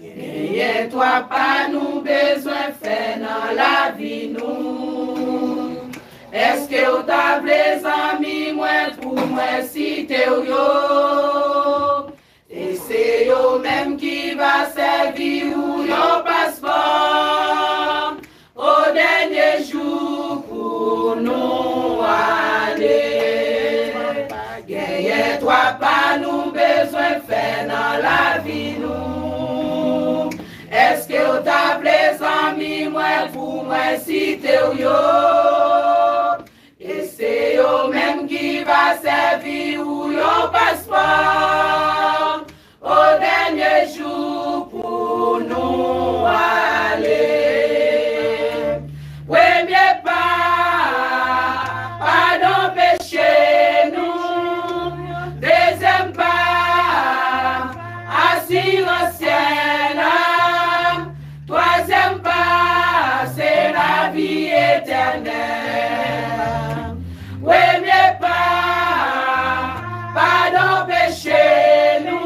Et toi pas nous besoin faire dans la vie nous. Est-ce que vous t'avez les amis moi pour moi citer yo? Et c'est yo même qui va servir ou yo passeport au dernier jour pour nous aller. Gagne toi pas nous besoin faire dans la vie nous. Est-ce que vous t'avez les amis moi pour moi citer yo? Et c'est yo même qui va servir ou yo passeport au dernier jour pour nous aller. Premier pas, pardon péché nous. Deuxième pas, assurance ciel. Troisième pas, c'est la vie éternelle. Premier pas, pardon péché nous.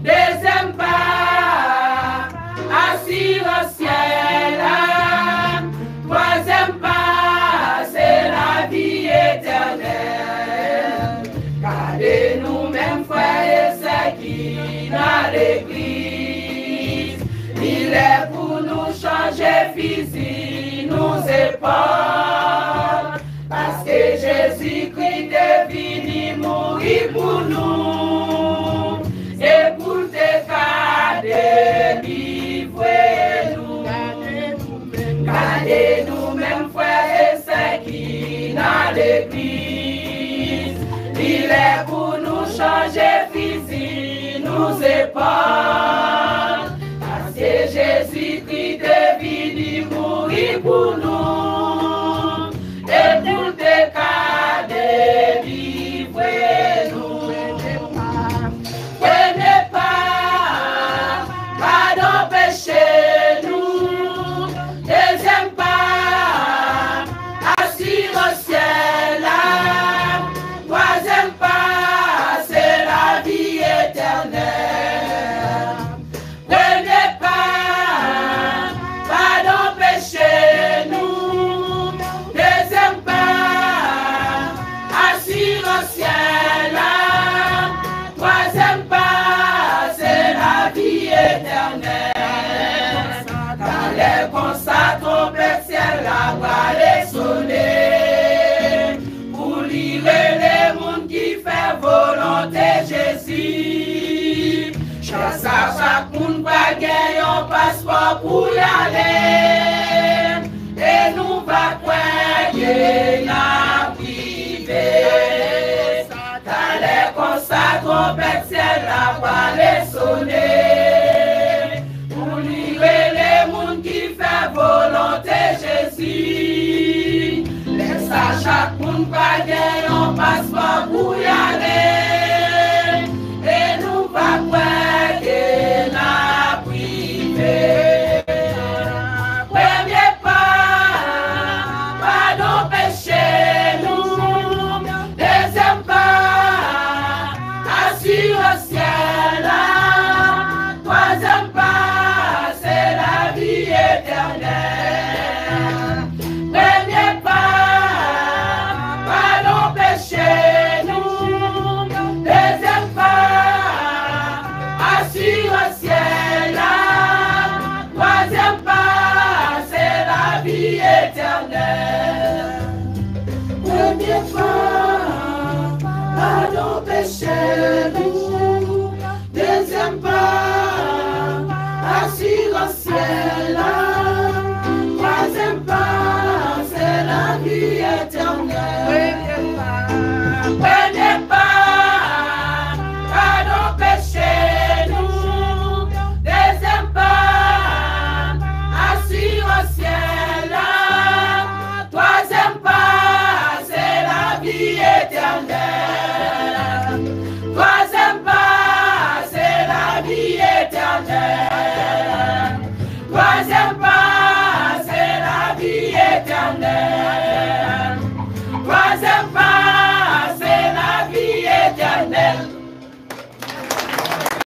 Deuxième pas, assurance ciel. Troisième pas, c'est la vie éternelle. Gardez-nous même frères et sœurs qui dans l'église. Il est pour nous changer physique, nous épaules. Parce que Jésus-Christ est venu mourir pour nous. Et pour te faire délivrer nous. Gardez-nous même frères et sœurs qui dans l'église. Il est pour nous changer physique, nous épaules. Parce que Jésus-Christ est venu mourir pour nous. Et pour te cas délivrer nous. Prenez pas, pardon péché nous. Deuxième pas, assurance ciel. Troisième pas, c'est la vie éternelle. Prenez pas, pardon péché nous. Deuxième pas, assurance ciel. Troisième pas, c'est la vie éternelle. Dans les concerts, trompette ciel, la voix les sonner. Pour lire les mondes qui fait volonté Jésus. Chaque monde va gagner un passeport pour y aller. Et nous va croire la privée. Dans les concerts, trompette ciel, la voix les sonner. Pour lire les mondes qui fait volonté Jésus. Laisse à chaque monde va gagner un passeport pour y aller.